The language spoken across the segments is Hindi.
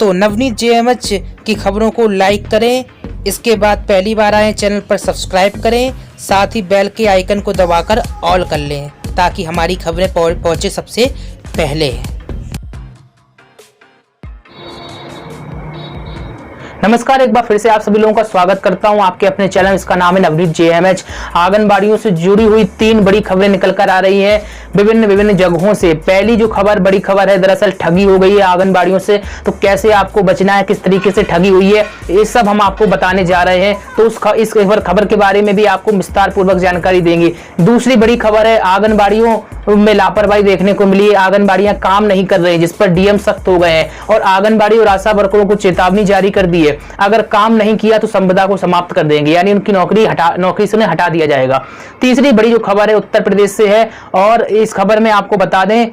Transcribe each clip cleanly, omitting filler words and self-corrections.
तो नवनीत जेएमएच की खबरों को लाइक करें, इसके बाद पहली बार आए चैनल पर सब्सक्राइब करें, साथ ही बेल के आइकन को दबाकर ऑल कर लें ताकि हमारी खबरें पहुंचे सबसे पहले। नमस्कार, एक बार फिर से आप सभी लोगों का स्वागत करता हूं आपके अपने चैनल, इसका नाम है नवनीत जेएमएच। आंगनबाड़ियों से जुड़ी हुई 3 बड़ी खबरें निकल कर आ रही हैं विभिन्न जगहों से। पहली जो खबर, बड़ी खबर है, दरअसल ठगी हो गई है आंगनबाड़ियों से। तो कैसे आपको बचना है, किस तरीके से ठगी हुई है, ये सब हम आपको बताने जा रहे हैं। तो इस खबर के बारे में भी आपको विस्तार पूर्वक जानकारी देंगे। दूसरी बड़ी खबर है, आंगनबाड़ियों में लापरवाही देखने को मिली है। आंगनबाड़ियां काम नहीं कर रही, जिस पर डीएम सख्त हो गए हैं और आंगनबाड़ी और आशा वर्करों को चेतावनी जारी कर दी है। अगर काम नहीं किया तो संविदा को समाप्त कर देंगे, यानी उनकी नौकरी से उन्हें हटा दिया जाएगा। तीसरी बड़ी जो खबर है उत्तर प्रदेश से है और इस खबर में आपको बता दें,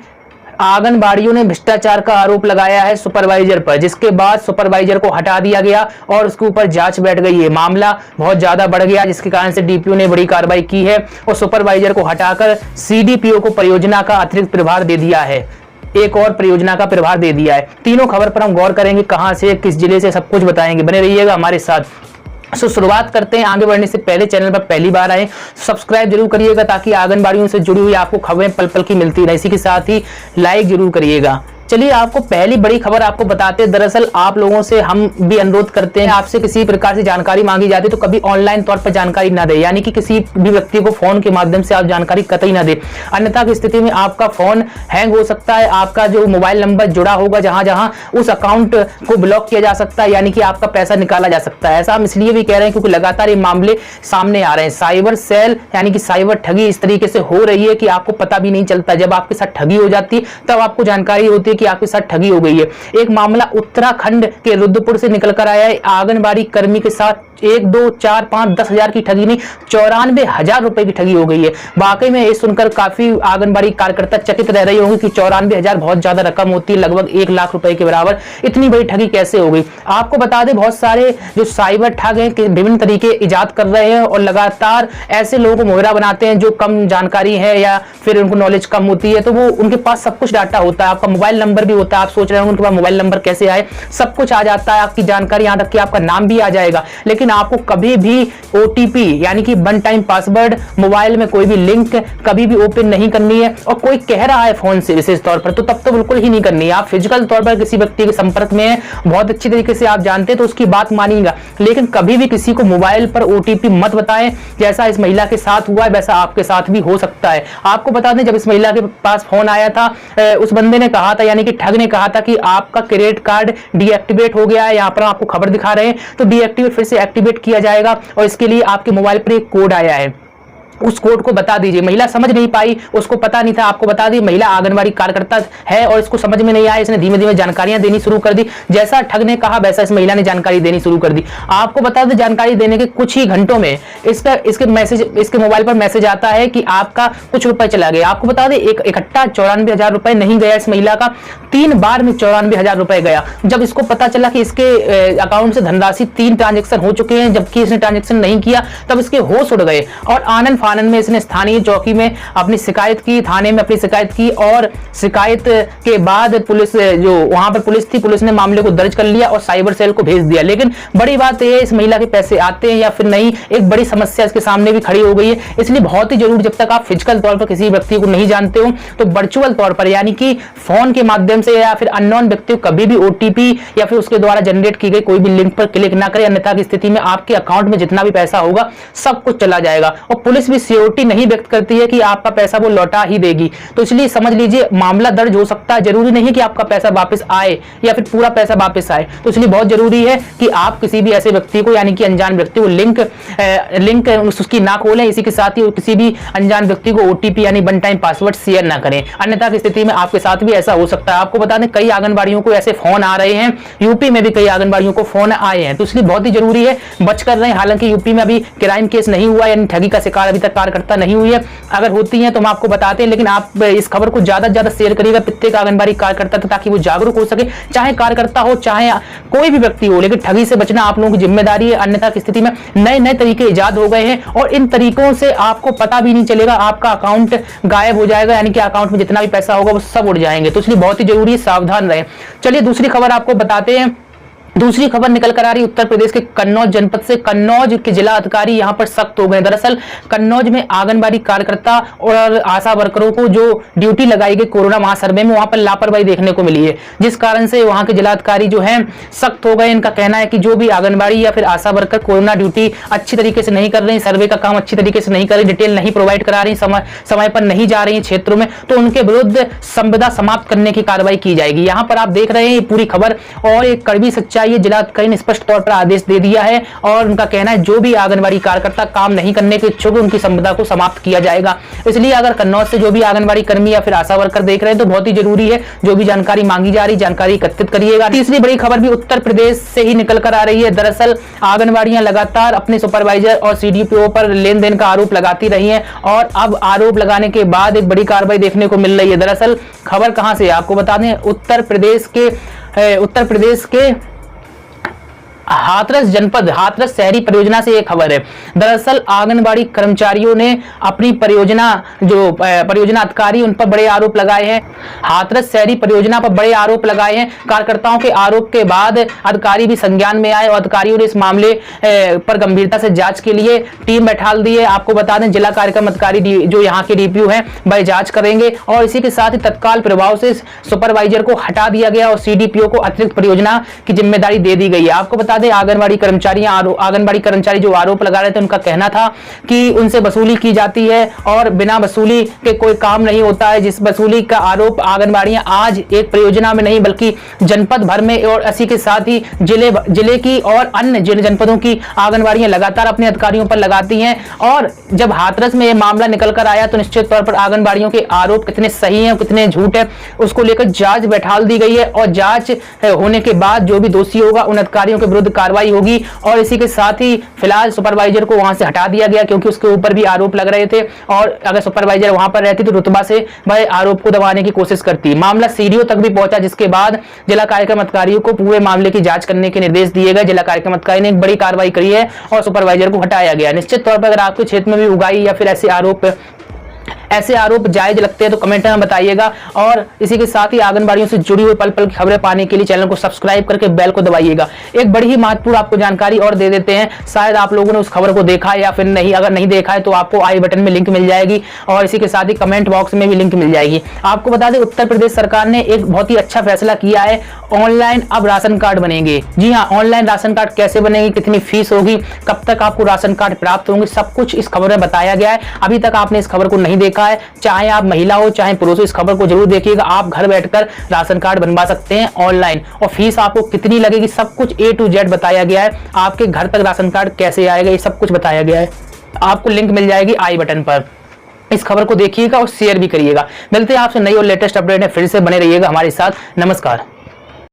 आंगनबाड़ियों ने भ्रष्टाचार का आरोप लगाया है सुपरवाइजर पर, जिसके बाद सुपरवाइजर को हटा दिया गया और उसके ऊपर जांच बैठ गई है। मामला बहुत ज्यादा बढ़ गया, जिसके कारण से डीपीओ ने बड़ी कार्रवाई की है और सुपरवाइजर को हटाकर सीडीपीओ को परियोजना का अतिरिक्त प्रभार दे दिया है, एक और परियोजना का प्रभार दे दिया है। तीनों खबर पर हम गौर करेंगे, कहां से, किस जिले से, सब कुछ बताएंगे। बने रहिएगा हमारे साथ। शुरुआत करते हैं। आगे बढ़ने से पहले चैनल पर पहली बार आए सब्सक्राइब जरूर करिएगा ताकि आंगनबाड़ियों से जुड़ी हुई आपको खबरें पल पल की मिलती रहे। इसी के साथ ही लाइक जरूर करिएगा। चलिए आपको पहली बड़ी खबर आपको बताते हैं। दरअसल आप लोगों से हम भी अनुरोध करते हैं, आपसे किसी प्रकार से जानकारी मांगी जाती है तो कभी ऑनलाइन तौर पर जानकारी ना दे, यानी कि किसी भी व्यक्ति को फोन के माध्यम से आप जानकारी कतई ना दे, अन्यथा की स्थिति में आपका फोन हैंग हो सकता है। आपका जो मोबाइल नंबर जुड़ा होगा जहां जहां, उस अकाउंट को ब्लॉक किया जा सकता है, यानी कि आपका पैसा निकाला जा सकता है। ऐसा हम इसलिए भी कह रहे हैं क्योंकि लगातार ये मामले सामने आ रहे हैं। साइबर सेल यानी कि साइबर ठगी इस तरीके से हो रही है कि आपको पता भी नहीं चलता। जब आपके साथ ठगी हो जाती है तब आपको जानकारी होती है कि आपके साथ ठगी हो गई है। एक मामला उत्तराखंड के रुद्रपुर से निकल कर आया है। आंगनबाड़ी कर्मी के साथ 1, 2, 4, 5, 10 हजार की ठगी नहीं, 94,000 रुपए की ठगी हो गई है। वाकई में ये सुनकर काफी आंगनबाड़ी कार्यकर्ता चकित रह रही होंगे कि 94,000 बहुत ज्यादा रकम होती है, लगभग 1 लाख रुपए के बराबर। इतनी बड़ी ठगी कैसे हो गई? आपको बता दें, बहुत सारे जो साइबर ठग हैं विभिन्न तरीके इजाद कर रहे हैं और लगातार ऐसे लोगों को मोहरा बनाते हैं जो कम जानकारी है या फिर उनको नॉलेज कम होती है। तो वो उनके पास सब कुछ डाटा होता है, आपका मोबाइल नंबर भी होता है। आप सोच रहे होंगे उनके पास मोबाइल नंबर कैसे आए, सब कुछ आ जाता है, आपकी जानकारी, यहां तक कि आपका नाम भी आ जाएगा। लेकिन आपको कभी भी ओटीपी यानी कि वन टाइम पासवर्ड, मोबाइल में कोई भी लिंक कभी भी ओपन नहीं करनी है। और कोई कह रहा है फोन से विशेष तौर पर, तो तब तो बिल्कुल ही नहीं करनी है। आप फिजिकल तौर पर किसी व्यक्ति के संपर्क में हैं, बहुत अच्छी तरीके से आप जानते हैं तो उसकी बात मानिएगा, लेकिन कभी भी किसी को मोबाइल पर ओटीपी मत बताएं। जैसा इस महिला के साथ हुआ है वैसा आपके साथ भी हो सकता है। आपको बता दें, जब इस महिला के पास फोन आया था, उस बंदे ने कहा था, यानी कि ठग ने कहा था कि आपका क्रेडिट कार्ड डीएक्टिवेट हो गया है। यहां पर आपको खबर दिखा रहे हैं, तो डीएक्टिवेट फिर से एक्टिवेट किया जाएगा और इसके लिए आपके मोबाइल पर एक कोड आया है, उस कोड को बता दीजिए। महिला समझ नहीं पाई, उसको पता नहीं था, आपको बता दी। महिला आंगनबाड़ी कार्यकर्ता है और इसको समझ में नहीं आया, इसने धीमे धीमे जानकारियां देनी शुरू कर दी। जैसा ठग ने कहा वैसा इस महिला ने जानकारी देनी शुरू कर दी। आपको बता दें, जानकारी देने के कुछ ही घंटों में इसके मोबाइल पर मैसेज आता है कि आपका कुछ रुपए चला गया। आपको बता दें, इकट्ठा 94,000 रुपए नहीं गया इस महिला का, 3 बार में 94,000 रुपए गया। जब इसको पता चला कि इसके अकाउंट से धनराशि 3 ट्रांजेक्शन हो चुके हैं जबकि इसने ट्रांजेक्शन नहीं किया, तब इसके होश उड़ गए और आनंद में इसने स्थानीय चौकी में अपनी शिकायत की, थाने में अपनी शिकायत की और शिकायत के बाद पुलिस, जो वहां पर पुलिस थी, पुलिस ने मामले को दर्ज कर लिया और साइबर सेल को भेज दिया। लेकिन बड़ी बात यह है, इस महिला के पैसे आते हैं या फिर नहीं, एक बड़ी समस्या इसके सामने भी खड़ी हो गई है। इसलिए बहुत ही जरूरी, जब तक आप फिजिकल तौर पर किसी व्यक्ति को नहीं जानते हो तो वर्चुअल तौर पर यानी कि फोन के माध्यम से या फिर अननोन व्यक्ति को कभी भी ओटीपी या फिर उसके द्वारा जनरेट की गई कोई भी लिंक पर क्लिक ना करें, अन्यथा की स्थिति में आपके अकाउंट में जितना भी पैसा होगा सब कुछ चला जाएगा और पुलिस भी सिक्योरिटी नहीं व्यक्त करती है कि आपका पैसा वो लौटा ही देगी। तो इसलिए समझ लीजिए, मामला दर्ज हो सकता है, जरूरी नहीं है कि आपका पैसा वापस आए या फिर पूरा पैसा वापस आए। तो इसलिए बहुत जरूरी है कि आप किसी भी ऐसे व्यक्ति को, यानी कि अनजान व्यक्ति को लिंक उसकी ना खोलें। इसी के साथ ही किसी भी अनजान व्यक्ति को ओटीपी यानी वन टाइम पासवर्ड शेयर ना करें, अन्यथा की स्थिति में आपके साथ भी ऐसा हो सकता है। आपको बता दें, कई आंगनबाड़ियों को ऐसे फोन आ रहे हैं, यूपी में भी कई आंगनबाड़ियों को फोन आए हैं। तो इसलिए बहुत ही जरूरी है, बच कर रहे हैं। हालांकि यूपी में अभी क्राइम केस नहीं हुआ, यानी ठगी का शिकार अभी तक कार्यकर्ता नहीं हुई है। अगर होती है तो हम आपको बताते हैं, लेकिन आप इस खबर को ज्यादा से ज्यादा शेयर करिएगा प्रत्येक आंगनबाड़ी कार्यकर्ता तक, ताकि वो जागरूक हो सके, चाहे कार्यकर्ता हो चाहे कोई भी व्यक्ति हो। लेकिन ठगी से बचना आप लोगों की जिम्मेदारी है, अन्यथा की स्थिति में नए नए तरीके इजाद हो गए हैं और इन तरीकों से आपको पता भी नहीं चलेगा, आपका अकाउंट गायब हो जाएगा, यानी कि अकाउंट में जितना भी पैसा होगा वो सब उड़ जाएंगे। तो इसलिए बहुत ही जरूरी है, सावधान रहें। चलिए दूसरी खबर आपको बताते हैं। दूसरी खबर निकल कर आ रही उत्तर प्रदेश के कन्नौज जनपद से। कन्नौज के जिला अधिकारी यहां पर सख्त हो गए। दरअसल कन्नौज में आंगनबाड़ी कार्यकर्ता और आशा वर्करों को जो ड्यूटी लगाई गई कोरोना महासर्वे में, वहां पर लापरवाही देखने को मिली है, जिस कारण से वहां के जिला अधिकारी जो हैं सख्त हो गए। इनका कहना है कि जो भी आंगनबाड़ी या फिर आशा वर्कर कोरोना ड्यूटी अच्छी तरीके से नहीं कर रही, सर्वे का काम अच्छी तरीके से नहीं कर रही, डिटेल नहीं प्रोवाइड करा रही, समय पर नहीं जा रही क्षेत्रों में, तो उनके विरुद्ध संविदा समाप्त करने की कार्रवाई की जाएगी। यहां पर आप देख रहे हैं पूरी खबर, और एक कड़वी सच्चाई, जिला अधिकारी ने स्पष्ट तौर पर आदेश दे दिया है और उनका कहना है जो भी आंगनबाड़ी कार्यकर्ता काम नहीं करने के इच्छुक उनकी संविदा को समाप्त किया जाएगा। इसलिए अगर कन्नौज से जो भी आंगनबाड़ी कर्मी या फिर आशा वर्कर देख रहे हैं तो बहुत ही जरूरी है, जो भी जानकारी मांगी जा रही जानकारी एकत्रित करिएगा। तीसरी बड़ी खबर भी उत्तर प्रदेश से ही निकल कर आ रही है। दरअसल आंगनबाड़ियां लगातार अपने सुपरवाइजर और सीडीपीओ पर लेन देन का आरोप लगाती रही है और अब आरोप लगाने के बाद एक बड़ी कार्रवाई देखने को मिल रही है। दरअसल खबर कहां से आपको बता दें, उत्तर प्रदेश के हाथरस जनपद हाथरस शहरी परियोजना से एक खबर है। दरअसल आंगनबाड़ी कर्मचारियों ने अपनी परियोजना अधिकारी उन पर बड़े आरोप लगाए हैं। हाथरस शहरी परियोजना पर बड़े आरोप लगाए हैं। कार्यकर्ताओं के आरोप के बाद अधिकारी भी संज्ञान में आए और अधिकारियों ने इस मामले पर गंभीरता से जांच के लिए टीम बैठाल दी है। आपको बता दें जिला कार्यक्रम अधिकारी जो यहाँ के डीपीओ हैं वह जांच करेंगे और इसी के साथ ही तत्काल प्रभाव से सुपरवाइजर को हटा दिया गया और सीडीपीओ को अतिरिक्त परियोजना की जिम्मेदारी दे दी गई है। आपको बता आंगनबाड़ी कर्मचारी जो आरोप लगा रहे थे, उनका कहना था कि उनसे वसूली की जाती है और बिना वसूली के कोई काम नहीं होता है। जिस वसूली का आरोप आंगनबाड़ियां आज एक परियोजना में नहीं बल्कि जनपद भर में और इसी के साथ ही जिले की और अन्य जनपदों की आंगनबाड़ियां लगातार अपने अधिकारियों पर लगाती हैं। और जब हाथरस में यह मामला निकल कर आया तो निश्चित तौर पर आंगनबाड़ियों के आरोप कितने सही हैं कितने झूठ है उसको लेकर जांच बैठाल दी गई है और जांच होने के बाद जो भी दोषी होगा उन अधिकारियों के विरुद्ध कार्रवाई होगी। और इसी के साथ ही फिलहाल सुपरवाइजर को वहां से हटा दिया गया क्योंकि उसके ऊपर भी आरोप लग रहे थे और अगर सुपरवाइजर वहां पर रहती तो रुतबा से वह आरोप को दबाने की कोशिश करती। मामला सीडीओ तक भी पहुंचा, जिसके बाद जिला कार्यक्रम अधिकारियों को पूरे मामले की जांच करने के निर्देश दिए गए। जिला कार्यक्रम अधिकारी ने एक बड़ी कार्रवाई करी है और सुपरवाइजर को हटाया गया। निश्चित तौर पर अगर आपके क्षेत्र में भी उगाई या फिर ऐसे आरोप जायज लगते हैं तो कमेंट में बताइएगा। और इसी के साथ ही आंगनबाड़ियों से जुड़ी हुई पल पल की खबरें पाने के लिए चैनल को सब्सक्राइब करके बेल को दबाइएगा। एक बड़ी ही महत्वपूर्ण आपको जानकारी और दे देते हैं, शायद आप लोगों ने उस खबर को देखा या फिर नहीं। अगर नहीं देखा है तो आपको आई बटन में लिंक मिल जाएगी और इसी के साथ ही कमेंट बॉक्स में भी लिंक मिल जाएगी। आपको बता दें उत्तर प्रदेश सरकार ने एक बहुत ही अच्छा फैसला किया है, ऑनलाइन अब राशन कार्ड बनेंगे। जी हाँ, ऑनलाइन राशन कार्ड कैसे बनेंगे, कितनी फीस होगी, कब तक आपको राशन कार्ड प्राप्त होंगे, सब कुछ इस खबर में बताया गया है। अभी तक आपने इस खबर को नहीं देखा है, चाहे आप महिला हो चाहे पुरुष हो, इस खबर को जरूर देखिएगा। आप घर बैठकर राशन कार्ड बनवा सकते हैं ऑनलाइन और फीस आपको कितनी लगेगी सब कुछ A to Z बताया गया है। आपके घर तक राशन कार्ड कैसे आएगा ये सब कुछ बताया गया है। आपको लिंक मिल जाएगी आई बटन पर। इस खबर को देखिएगा और शेयर भी करिएगा। मिलते हैं आपसे नई और लेटेस्ट अपडेट है, फिर से बने रहिएगा हमारे साथ। नमस्कार।